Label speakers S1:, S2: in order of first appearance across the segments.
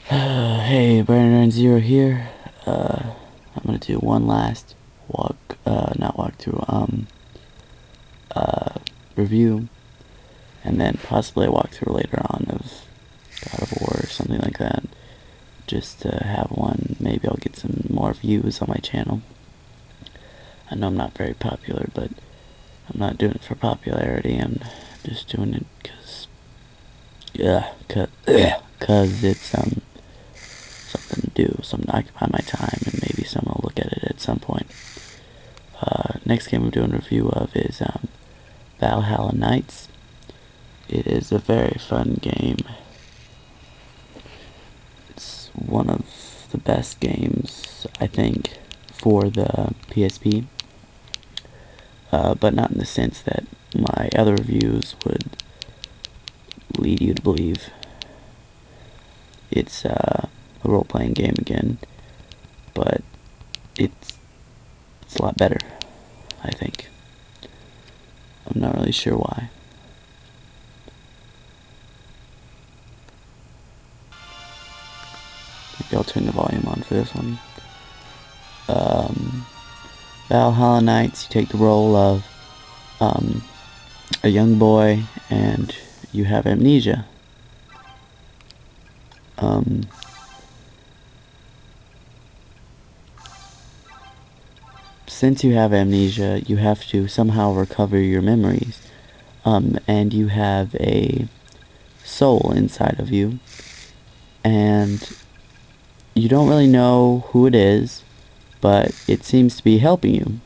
S1: Hey, Brandon Zero here. I'm gonna do one last not walkthrough, uh, review, and then possibly a walkthrough later on of God of War or something like that. Just to have one. Maybe I'll get some more views on my channel. I know I'm not very popular, but I'm not doing it for popularity. I'm just doing it cause it's something to do, something to occupy my time, and maybe someone will look at it at some point. Next game I'm doing a review of is Valhalla Nights. It is a very fun game. It's one of the best games, I think, for the PSP. But not in the sense that my other reviews would lead you to believe. It's a role-playing game again, but it's a lot better, I think. I'm not really sure why. Maybe I'll turn the volume on for this one. Valhalla Nights, you take the role of a young boy and you have amnesia. Since you have amnesia, you have to somehow recover your memories. And you have a soul inside of you. And you don't really know who it is, but it seems to be helping you.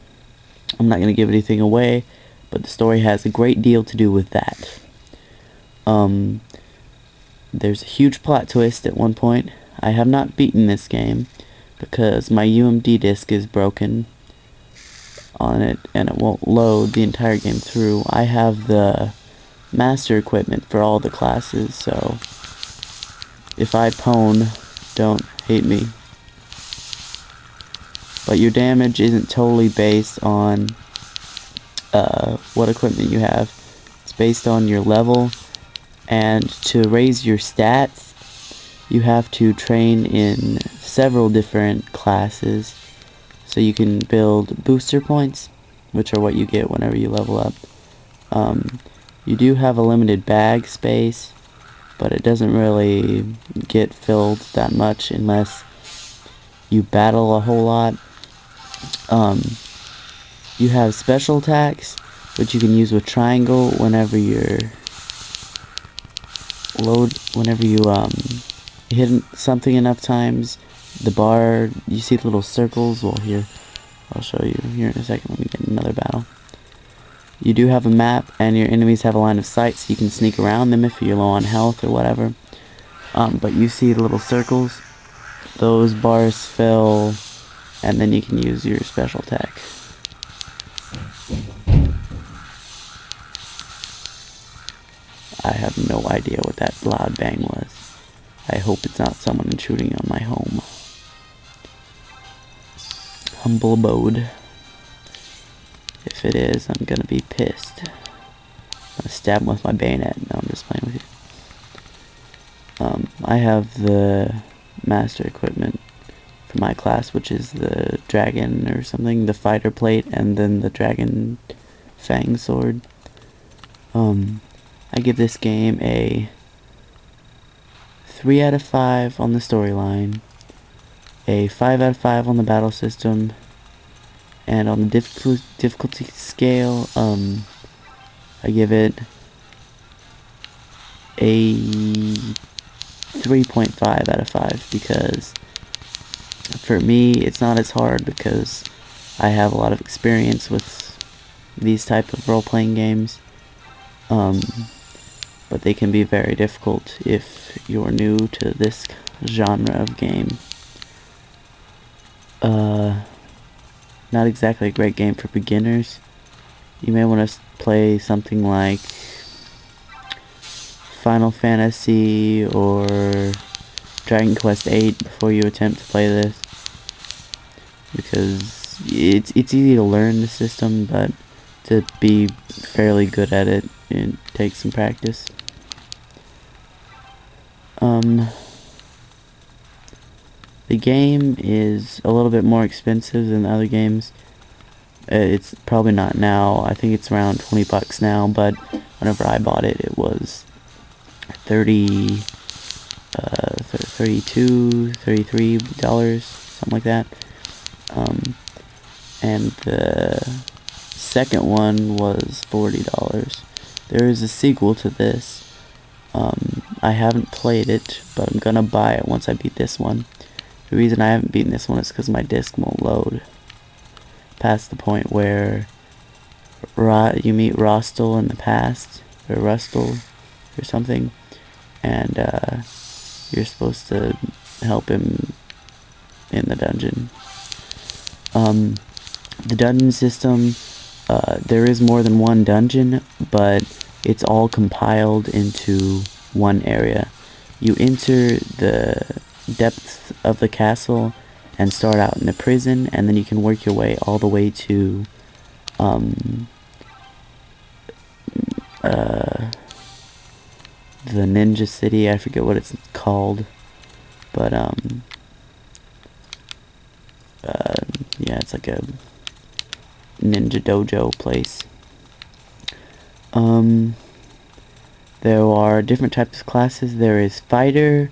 S1: I'm not going to give anything away, but the story has a great deal to do with that. There's a huge plot twist at one point. I have not beaten this game because my UMD disk is broken on it and it won't load the entire game through. I have the master equipment for all the classes, so if I pwn, don't hate me. But your damage isn't totally based on what equipment you have. It's based on your level, and to raise your stats you have to train in several different classes so you can build booster points, which are what you get whenever you level up. You do have a limited bag space, but it doesn't really get filled that much unless you battle a whole lot. You have special attacks, which you can use with triangle whenever you hit something enough times. The bar, you see the little circles. Well, here, I'll show you here in a second when we get another battle. You do have a map, and your enemies have a line of sight, so you can sneak around them if you're low on health or whatever. But you see the little circles, those bars fill, and then you can use your special attack. I have no idea what that loud bang was. I hope it's not someone intruding on my home. Humble abode. If it is, I'm gonna be pissed. I'm gonna stab him with my bayonet. No, I'm just playing with you. I have the master equipment for my class, which is the dragon or something, the fighter plate, and then the dragon fang sword. I give this game a 3 out of 5 on the storyline, a 5 out of 5 on the battle system, and on the difficulty scale, I give it a 3.5 out of 5 because for me it's not as hard because I have a lot of experience with these type of role-playing games. But they can be very difficult if you're new to this genre of game. Not exactly a great game for beginners. You may want to play something like Final Fantasy or Dragon Quest VIII before you attempt to play this, because it's easy to learn the system, but to be fairly good at it, it takes some practice. The game is a little bit more expensive than the other games. It's probably not now. I think it's around 20 bucks now, but whenever I bought it, it was 32, $33, something like that. And the second one was $40. There is a sequel to this. I haven't played it, but I'm gonna buy it once I beat this one. The reason I haven't beaten this one is because my disc won't load past the point where you meet Rostel in the past, or Rustel, or something, and you're supposed to help him in the dungeon. The dungeon system, there is more than one dungeon, but it's all compiled into one area. You enter the depths of the castle and start out in the prison, and then you can work your way all the way to the ninja city. I forget what it's called, but yeah, it's like a ninja dojo place. There are different types of classes. There is fighter,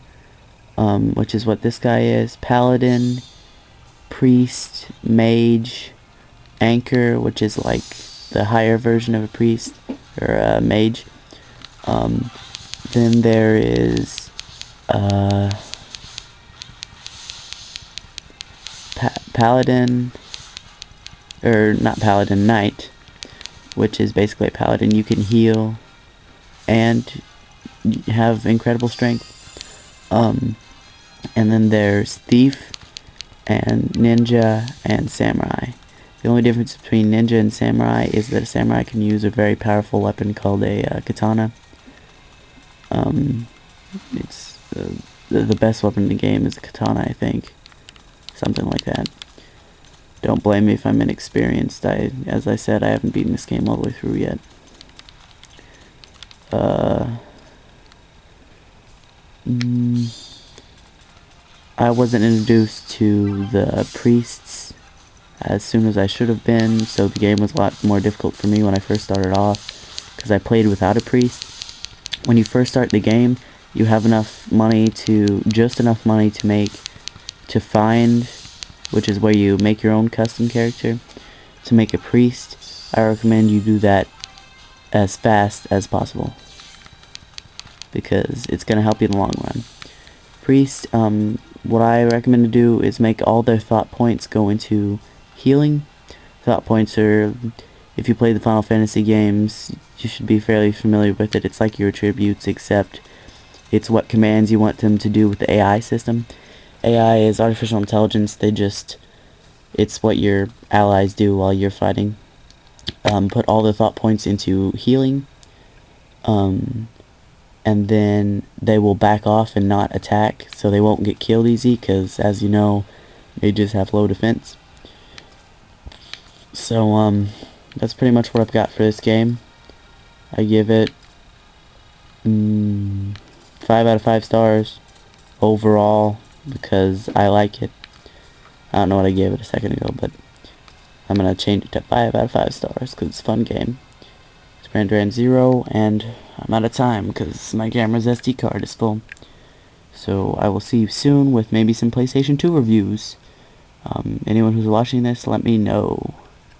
S1: which is what this guy is, paladin, priest, mage, anchor, which is like the higher version of a priest or a mage. Then there is paladin, or not paladin, knight, which is basically a paladin. You can heal and have incredible strength. And then there's thief and ninja and samurai. The only difference between ninja and samurai is that a samurai can use a very powerful weapon called a katana. It's the best weapon in the game is a katana, I think. Something like that. Don't blame me if I'm inexperienced. As I said, I haven't beaten this game all the way through yet. I wasn't introduced to the priests as soon as I should have been, so the game was a lot more difficult for me when I first started off, because I played without a priest. When you first start the game, you have enough money just enough money to find, which is where you make your own custom character, to make a priest. I recommend you do that as fast as possible, because it's going to help you in the long run. Priest, what I recommend to do is make all their thought points go into healing. Thought points are, if you play the Final Fantasy games, you should be fairly familiar with it. It's like your attributes, except it's what commands you want them to do with the AI system. AI is artificial intelligence. It's what your allies do while you're fighting. Put all the thought points into healing, and then they will back off and not attack, so they won't get killed easy, because as you know, they just have low defense. So that's pretty much what I've got for this game. I give it 5 out of 5 stars overall, because I like it. I don't know what I gave it a second ago, but I'm gonna change it to 5 out of 5 stars because it's a fun game. It's Grand 0, and I'm out of time because my camera's SD card is full. So I will see you soon with maybe some PlayStation 2 reviews. Anyone who's watching this, let me know.